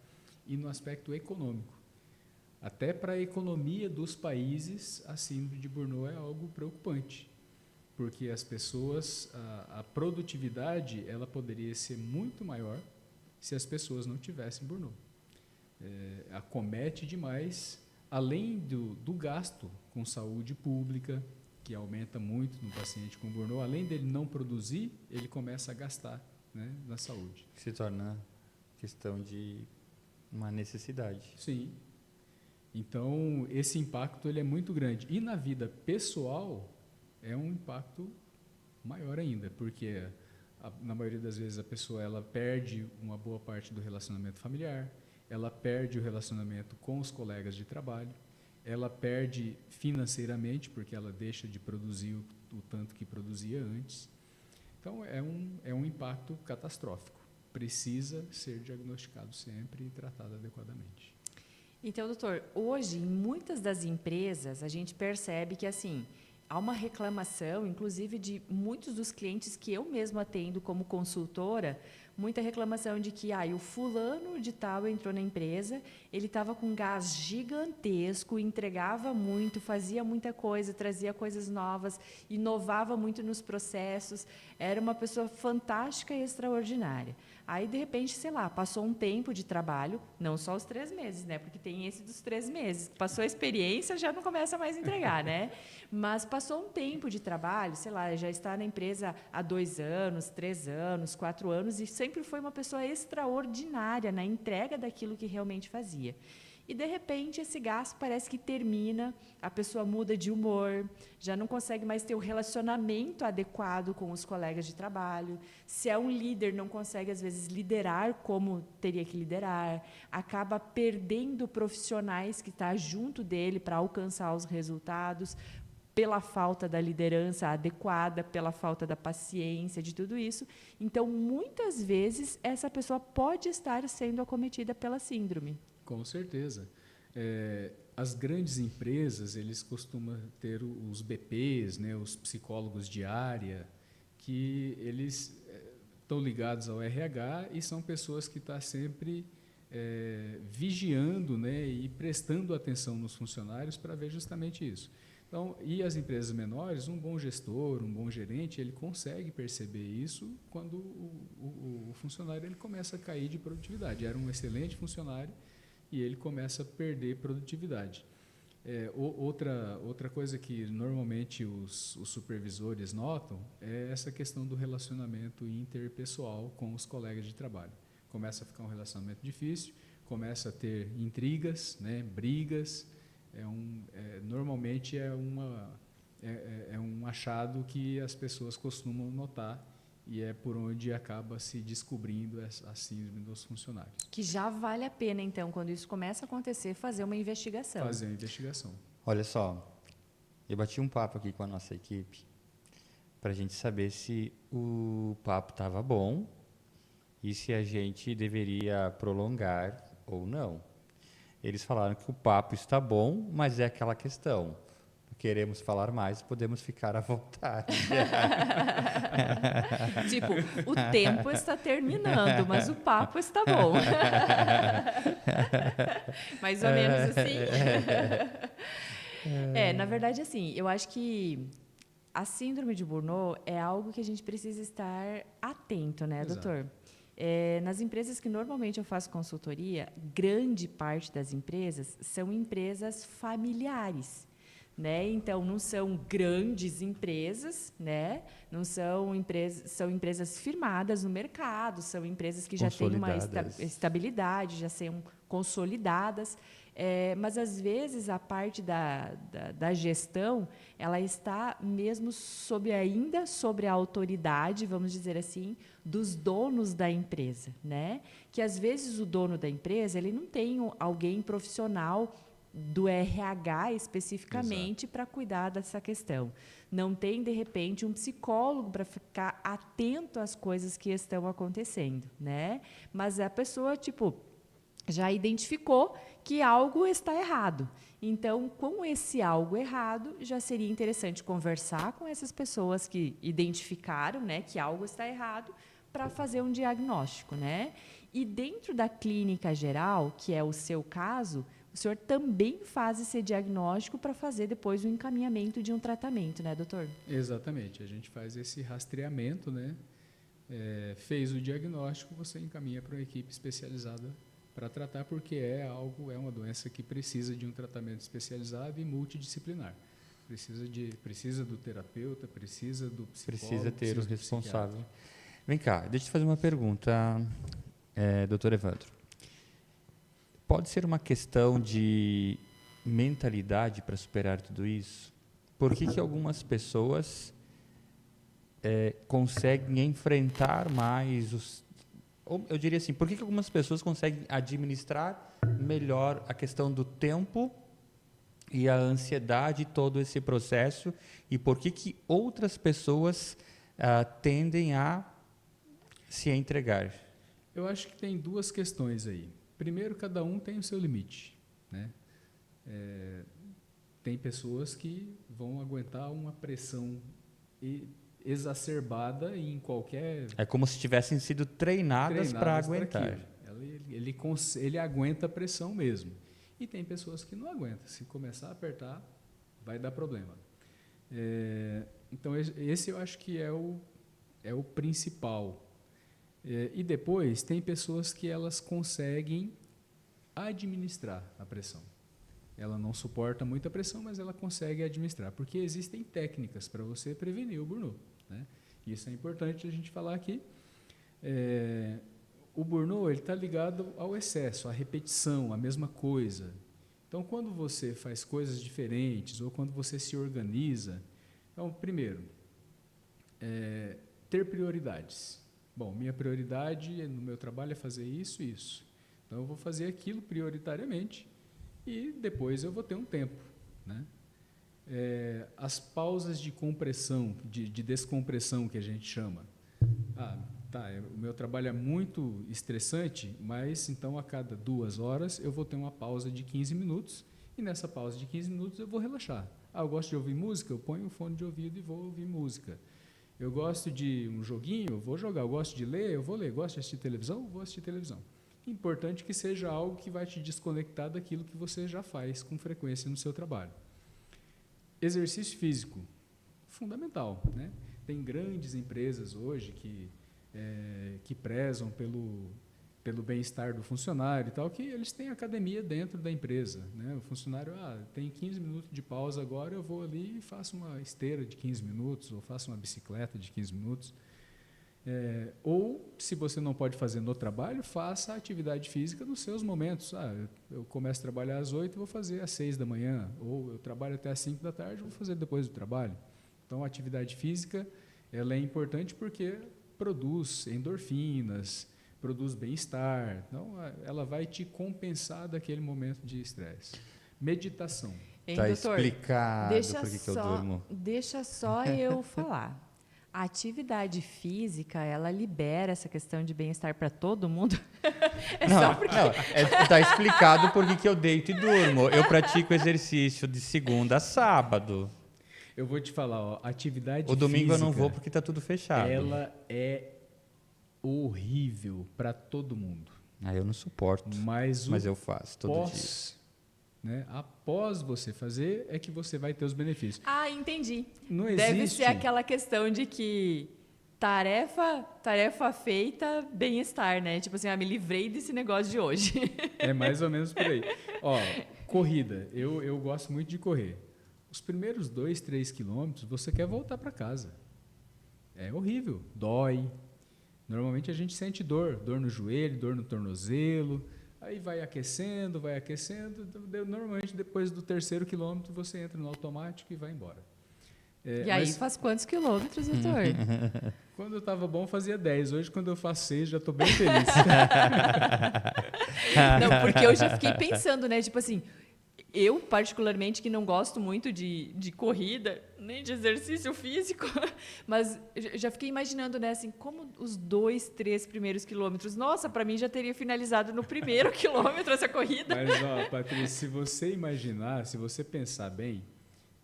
e no aspecto econômico. Até para a economia dos países, a síndrome de Burnout é algo preocupante, porque as pessoas, a produtividade, ela poderia ser muito maior se as pessoas não tivessem Burnout. Acomete demais, além do gasto com saúde pública, que aumenta muito no paciente com Burnout, além dele não produzir, ele começa a gastar, né, na saúde. Se torna questão de uma necessidade. Sim. Então, esse impacto ele é muito grande. E na vida pessoal, é um impacto maior ainda, porque na maioria das vezes a pessoa ela perde uma boa parte do relacionamento familiar, ela perde o relacionamento com os colegas de trabalho, ela perde financeiramente, porque ela deixa de produzir o tanto que produzia antes. Então, é um impacto catastrófico. Precisa ser diagnosticado sempre e tratado adequadamente. Então, doutor, hoje, em muitas das empresas, a gente percebe que, assim, há uma reclamação, inclusive de muitos dos clientes que eu mesma atendo como consultora, muita reclamação de que o fulano de tal entrou na empresa, ele estava com um gás gigantesco, entregava muito, fazia muita coisa, trazia coisas novas, inovava muito nos processos, era uma pessoa fantástica e extraordinária. Aí, de repente, sei lá, passou um tempo de trabalho, não só os 3 meses, né? Porque tem esse dos 3 meses. Passou a experiência, já não começa mais a entregar, né? Mas passou um tempo de trabalho, sei lá, já está na empresa há 2 anos, 3 anos, 4 anos, e sempre foi uma pessoa extraordinária na entrega daquilo que realmente fazia. E, de repente, esse gasto parece que termina, a pessoa muda de humor, já não consegue mais ter o relacionamento adequado com os colegas de trabalho. Se é um líder, não consegue, às vezes, liderar como teria que liderar, acaba perdendo profissionais que estão junto dele para alcançar os resultados, pela falta da liderança adequada, pela falta da paciência, de tudo isso. Então, muitas vezes, essa pessoa pode estar sendo acometida pela síndrome. Com certeza. As grandes empresas, eles costumam ter os BPs, né, os psicólogos de área, que eles estão ligados ao RH e são pessoas que estão sempre vigiando, né, e prestando atenção nos funcionários para ver justamente isso. Então, e as empresas menores, um bom gestor, um bom gerente, ele consegue perceber isso quando o funcionário ele começa a cair de produtividade. Era um excelente funcionário e ele começa a perder produtividade. Outra coisa que normalmente os supervisores notam é essa questão do relacionamento interpessoal com os colegas de trabalho. Começa a ficar um relacionamento difícil, começa a ter intrigas, né, brigas. Normalmente é um achado que as pessoas costumam notar e é por onde acaba se descobrindo a síndrome dos funcionários. Que já vale a pena, então, quando isso começa a acontecer, fazer uma investigação. Fazer uma investigação. Olha só, eu bati um papo aqui com a nossa equipe para a gente saber se o papo estava bom e se a gente deveria prolongar ou não. Eles falaram que o papo está bom, mas é aquela questão. Queremos falar mais, podemos ficar à vontade. Tipo, o tempo está terminando, mas o papo está bom. Mais ou menos assim. Na verdade, assim, eu acho que a síndrome de Burnout é algo que a gente precisa estar atento, né, Exato. doutor? Nas empresas que normalmente eu faço consultoria, grande parte das empresas são empresas familiares. Né? Então, não são grandes empresas, né? Não são empresas firmadas no mercado, são empresas que já têm uma estabilidade, já são consolidadas. Mas, às vezes, a parte da gestão, ela está mesmo ainda sobre a autoridade, vamos dizer assim, dos donos da empresa. Né? Que, às vezes, o dono da empresa ele não tem alguém profissional do RH especificamente para cuidar dessa questão. Não tem, de repente, um psicólogo para ficar atento às coisas que estão acontecendo, né? Mas a pessoa, já identificou que algo está errado. Então, com esse algo errado, já seria interessante conversar com essas pessoas que identificaram, né, que algo está errado, para fazer um diagnóstico, né? E dentro da clínica geral, que é o seu caso, o senhor também faz esse diagnóstico para fazer depois o encaminhamento de um tratamento, né, doutor? Exatamente. A gente faz esse rastreamento, né? Fez o diagnóstico, você encaminha para uma equipe especializada para tratar, porque é uma doença que precisa de um tratamento especializado e multidisciplinar. Precisa do terapeuta, precisa do psicólogo. Precisa ter o responsável. Vem cá, deixa eu te fazer uma pergunta, doutor Evandro. Pode ser uma questão de mentalidade para superar tudo isso? Por que algumas pessoas conseguem enfrentar mais eu diria assim, por que algumas pessoas conseguem administrar melhor a questão do tempo e a ansiedade, todo esse processo, e por que outras pessoas tendem a se entregar? Eu acho que tem duas questões aí. Primeiro, cada um tem o seu limite, né? Tem pessoas que vão aguentar uma pressão exacerbada em qualquer... É como se tivessem sido treinadas para aguentar. Ele aguenta a pressão mesmo. E tem pessoas que não aguentam. Se começar a apertar, vai dar problema. Então, esse eu acho que é o principal. E depois, tem pessoas que elas conseguem administrar a pressão. Ela não suporta muita pressão, mas ela consegue administrar, porque existem técnicas para você prevenir o burnout, né? Isso é importante a gente falar aqui. O burnout está ligado ao excesso, à repetição, à mesma coisa. Então, quando você faz coisas diferentes ou quando você se organiza, então, primeiro, ter prioridades. Bom, minha prioridade no meu trabalho é fazer isso e isso. Então, eu vou fazer aquilo prioritariamente e depois eu vou ter um tempo, né? As pausas de compressão, de descompressão que a gente chama. O meu trabalho é muito estressante, mas então a cada 2 horas eu vou ter uma pausa de 15 minutos e nessa pausa de 15 minutos eu vou relaxar. Eu gosto de ouvir música, eu ponho um fone de ouvido e vou ouvir música. Eu gosto de um joguinho, eu vou jogar. Eu gosto de ler, eu vou ler. Gosto de assistir televisão, eu vou assistir televisão. Importante que seja algo que vai te desconectar daquilo que você já faz com frequência no seu trabalho. Exercício físico, fundamental, né? Tem grandes empresas hoje que prezam pelo bem-estar do funcionário e tal, que eles têm academia dentro da empresa, né? O funcionário, tem 15 minutos de pausa agora, eu vou ali e faço uma esteira de 15 minutos, ou faço uma bicicleta de 15 minutos. Ou, se você não pode fazer no trabalho, faça a atividade física nos seus momentos. Eu começo a trabalhar às 8, vou fazer às 6 da manhã, ou eu trabalho até às 5 da tarde, vou fazer depois do trabalho. Então, a atividade física ela é importante porque produz endorfinas, produz bem-estar. Então, ela vai te compensar daquele momento de estresse. Meditação. Está explicado por que eu durmo. Deixa só eu falar. A atividade física, ela libera essa questão de bem-estar para todo mundo? Está explicado por que eu deito e durmo. Eu pratico exercício de segunda a sábado. Eu vou te falar, atividade física... O domingo eu não vou porque está tudo fechado. Ela é horrível para todo mundo. Eu não suporto, mas eu faço todo dia. Né? Após você fazer, é que você vai ter os benefícios. Entendi. Não Deve ser aquela questão de que tarefa feita, bem-estar, né? Tipo assim, me livrei desse negócio de hoje. É mais ou menos por aí. Corrida. Eu gosto muito de correr. Os primeiros 2, 3 quilômetros, você quer voltar para casa. É horrível. Dói. Normalmente a gente sente dor no joelho, dor no tornozelo. Aí vai aquecendo. Normalmente, depois do 3º quilômetro, você entra no automático e vai embora. E aí faz quantos quilômetros, doutor? Quando eu estava bom, fazia 10. Hoje, quando eu faço 6, já estou bem feliz. Não, porque eu já fiquei pensando, né? Tipo assim, Eu, particularmente, que não gosto muito de corrida, nem de exercício físico, mas já fiquei imaginando, né, assim, como os 2, 3 primeiros quilômetros. Nossa, para mim já teria finalizado no primeiro quilômetro essa corrida. Mas, Patrícia, se você imaginar, se você pensar bem,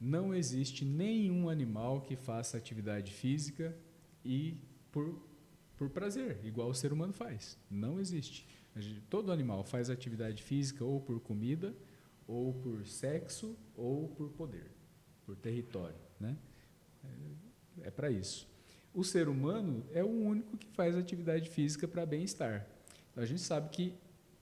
não existe nenhum animal que faça atividade física e por prazer, igual o ser humano faz. Não existe. Todo animal faz atividade física ou por comida, ou por sexo, ou por poder, por território, né? É para isso. O ser humano é o único que faz atividade física para bem-estar. Então, a gente sabe que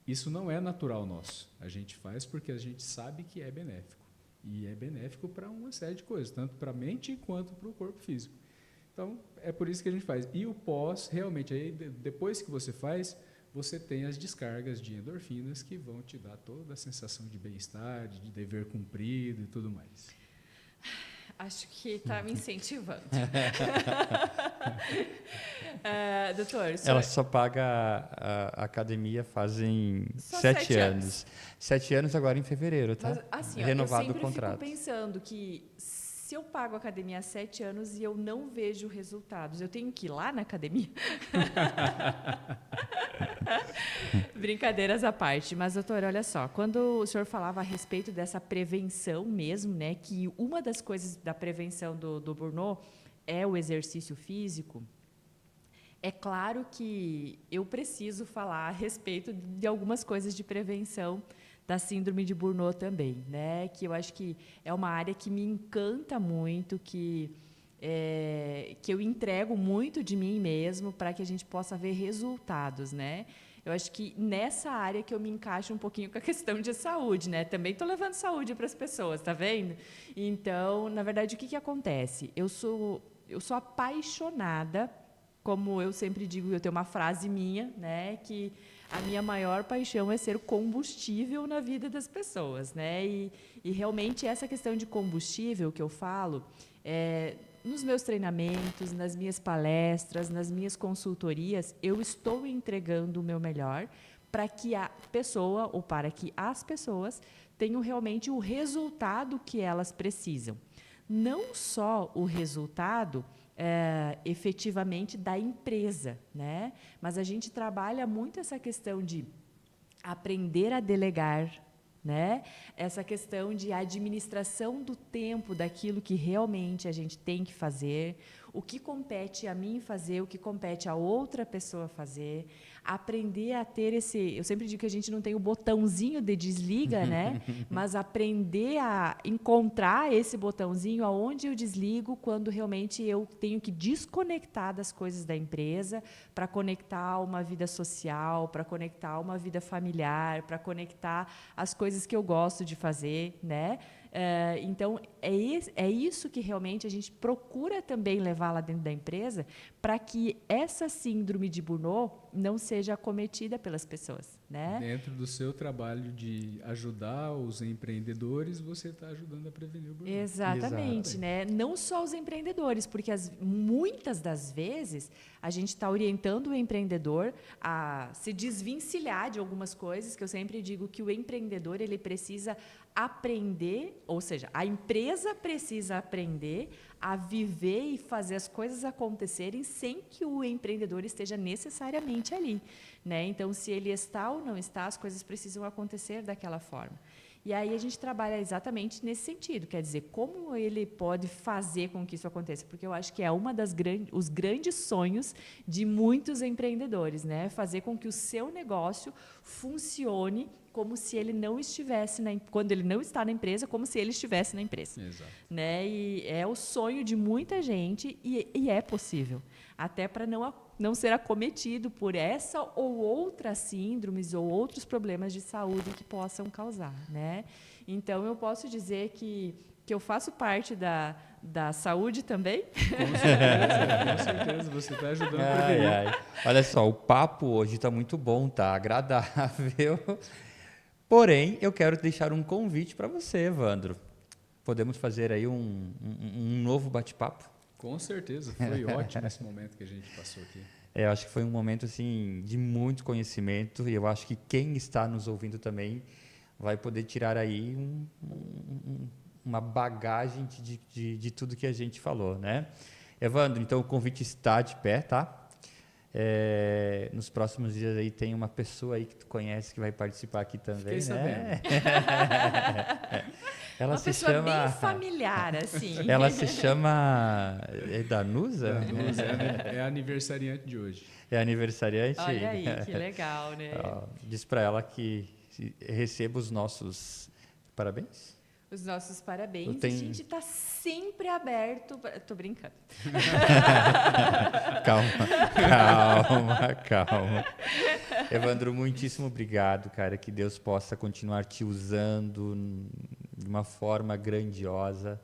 isso não é natural nosso. A gente faz porque a gente sabe que é benéfico. E é benéfico para uma série de coisas, tanto para a mente quanto para o corpo físico. Então, é por isso que a gente faz. E o pós, realmente, aí, depois que você faz, você tem as descargas de endorfinas que vão te dar toda a sensação de bem-estar, de dever cumprido e tudo mais. Acho que está me incentivando. Doutor, Ela só paga a academia fazem Só 7 7 anos. 7 anos agora em fevereiro, tá? Mas, assim, ó, Renovado eu o sempre contrato. fico pensando que se eu pago a academia há 7 anos e eu não vejo resultados, eu tenho que ir lá na academia? Brincadeiras à parte. Mas, doutor, olha só, quando o senhor falava a respeito dessa prevenção mesmo, né, que uma das coisas da prevenção do burnout é o exercício físico, é claro que eu preciso falar a respeito de algumas coisas de prevenção da síndrome de Burnout também, né? Que eu acho que é uma área que me encanta muito, que eu entrego muito de mim mesmo para que a gente possa ver resultados, né? Eu acho que nessa área que eu me encaixo um pouquinho com a questão de saúde, né? Também estou levando saúde para as pessoas, tá vendo? Então, na verdade, o que acontece? Eu sou apaixonada, como eu sempre digo, eu tenho uma frase minha, né? Que a minha maior paixão é ser combustível na vida das pessoas, né? E realmente essa questão de combustível que eu falo, nos meus treinamentos, nas minhas palestras, nas minhas consultorias, eu estou entregando o meu melhor para que a pessoa ou para que as pessoas tenham realmente o resultado que elas precisam. Não só o resultado efetivamente da empresa, né? Mas a gente trabalha muito essa questão de aprender a delegar, né? Essa questão de administração do tempo daquilo que realmente a gente tem que fazer, o que compete a mim fazer, o que compete a outra pessoa fazer, aprender a ter eu sempre digo que a gente não tem o botãozinho de desliga, né? Mas aprender a encontrar esse botãozinho aonde eu desligo quando realmente eu tenho que desconectar das coisas da empresa para conectar uma vida social, para conectar uma vida familiar, para conectar as coisas que eu gosto de fazer, né? Então, é isso que realmente a gente procura também levar lá dentro da empresa para que essa síndrome de Burnout não seja acometida pelas pessoas, né? Dentro do seu trabalho de ajudar os empreendedores, você está ajudando a prevenir o burnout. Exatamente, né? Não só os empreendedores, porque muitas das vezes a gente está orientando o empreendedor a se desvencilhar de algumas coisas, que eu sempre digo que o empreendedor ele precisa aprender, ou seja, a empresa precisa aprender a viver e fazer as coisas acontecerem sem que o empreendedor esteja necessariamente ali, né? Então, se ele está ou não está, as coisas precisam acontecer daquela forma. E aí a gente trabalha exatamente nesse sentido, quer dizer, como ele pode fazer com que isso aconteça, porque eu acho que é os grandes sonhos de muitos empreendedores, né? Fazer com que o seu negócio funcione como se ele não estivesse quando ele não está na empresa, como se ele estivesse na empresa. Exato. Né? E é o sonho de muita gente e é possível, até para não ser acometido por essa ou outras síndromes ou outros problemas de saúde que possam causar, né? Então, eu posso dizer que eu faço parte da saúde também. Com certeza, você está ajudando a prevenir. Olha só, o papo hoje está muito bom, tá agradável. Porém, eu quero deixar um convite para você, Evandro. Podemos fazer aí um novo bate-papo? Com certeza, foi ótimo esse momento que a gente passou aqui. Eu acho que foi um momento assim de muito conhecimento e eu acho que quem está nos ouvindo também vai poder tirar aí uma bagagem de tudo que a gente falou, né? Evandro, então o convite está de pé, tá? Nos próximos dias aí tem uma pessoa aí que tu conhece que vai participar aqui também, Fiquei né? Ela uma se pessoa chama bem familiar, assim. Ela se chama Danusa? Danusa é aniversariante de hoje. É aniversariante? Olha aí, que legal, né? Diz para ela que receba os nossos parabéns. Os nossos parabéns. tenho... A gente está sempre aberto. Tô brincando. Calma. Evandro, muitíssimo obrigado, cara. Que Deus possa continuar te usando de uma forma grandiosa.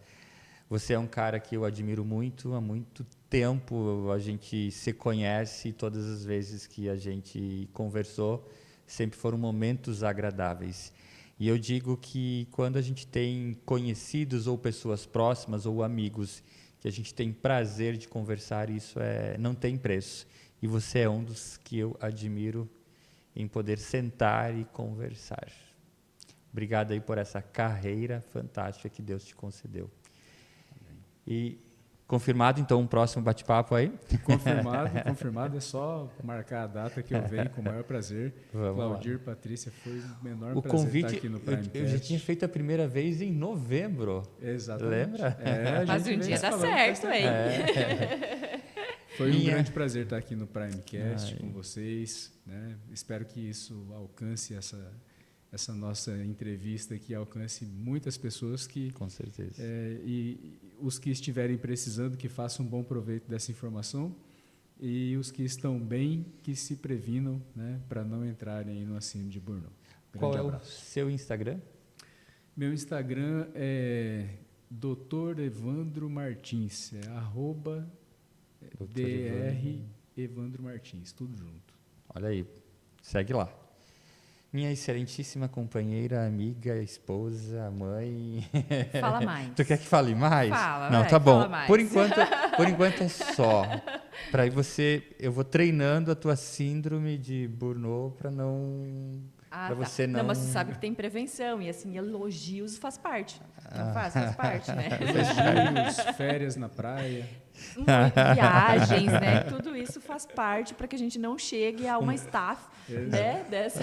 Você é um cara que eu admiro muito, há muito tempo a gente se conhece e todas as vezes que a gente conversou sempre foram momentos agradáveis. E eu digo que quando a gente tem conhecidos ou pessoas próximas ou amigos que a gente tem prazer de conversar, isso não tem preço. E você é um dos que eu admiro em poder sentar e conversar. Obrigado aí por essa carreira fantástica que Deus te concedeu. E confirmado, então, um próximo bate-papo aí? Confirmado. É só marcar a data que eu venho com o maior prazer. Vamos Claudir, lá. Patrícia, foi um menor O prazer convite, estar aqui no Primecast. eu já tinha feito a primeira vez em novembro. Exatamente. Lembra? Mas um dia dá certo, hein? Foi um grande prazer estar aqui no Primecast com vocês, né? Espero que isso alcance essa nossa entrevista, que alcance muitas pessoas que... Com certeza. E os que estiverem precisando, que façam um bom proveito dessa informação, e os que estão bem, que se previnam, né, para não entrarem no Síndrome de Burnout. Qual é o seu Instagram? Meu Instagram é Dr. Evandro Martins, @Dr. Evandro Martins, tudo junto. Olha aí, segue lá. Minha excelentíssima companheira, amiga, esposa, mãe. Fala mais. Tu quer que fale mais? Fala, não, vai, tá bom. fala mais. Por enquanto é só. Para eu vou treinando a tua síndrome de Burnout para não... Tá. Você não... Mas você sabe que tem prevenção, e assim, elogios faz parte. Não faz parte, né? Elogios, férias na praia. Viagens, né? Tudo isso faz parte para que a gente não chegue a uma staff, né? Dessa.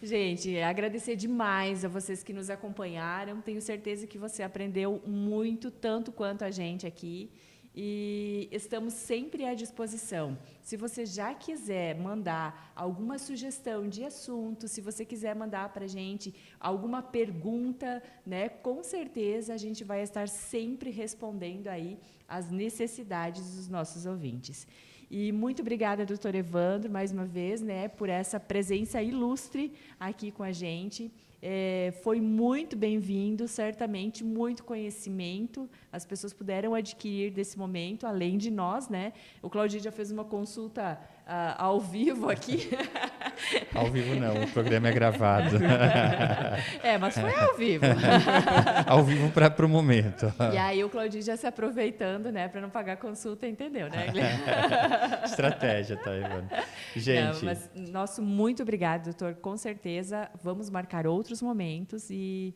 Gente, agradecer demais a vocês que nos acompanharam. Tenho certeza que você aprendeu muito, tanto quanto a gente aqui. E estamos sempre à disposição. Se você já quiser mandar alguma sugestão de assunto, se você quiser mandar para a gente alguma pergunta, né, com certeza a gente vai estar sempre respondendo aí às necessidades dos nossos ouvintes. E muito obrigada, doutor Evandro, mais uma vez, né, por essa presença ilustre aqui com a gente. Foi muito bem-vindo, certamente muito conhecimento as pessoas puderam adquirir desse momento, além de nós, né? O Claudir já fez uma consulta ao vivo aqui. Ao vivo não, o programa é gravado. Mas foi ao vivo. Ao vivo para o momento. E aí o Claudir já se aproveitando, né, para não pagar consulta, entendeu, né? Estratégia, tá, Ivana? Gente... Mas, nosso muito obrigado, doutor. Com certeza, vamos marcar outros momentos e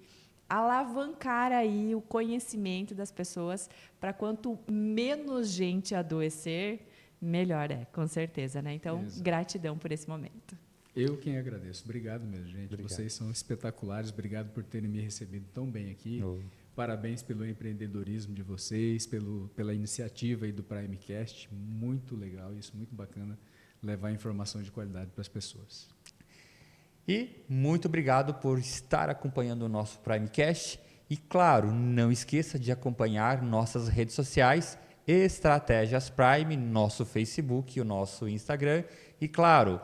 alavancar aí o conhecimento das pessoas para quanto menos gente adoecer, melhor com certeza, né? Então, exato. Gratidão por esse momento. Eu quem agradeço. Obrigado mesmo, gente. Obrigado. Vocês são espetaculares. Obrigado por terem me recebido tão bem aqui. Parabéns pelo empreendedorismo de vocês, pela iniciativa aí do Primecast. Muito legal isso, muito bacana levar informação de qualidade para as pessoas. E muito obrigado por estar acompanhando o nosso Primecast. E, claro, não esqueça de acompanhar nossas redes sociais, Estratégias Prime, nosso Facebook, o nosso Instagram. E, claro,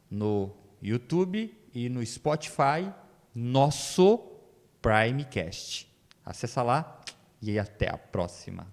no YouTube e no Spotify, nosso Primecast. Acessa lá e até a próxima.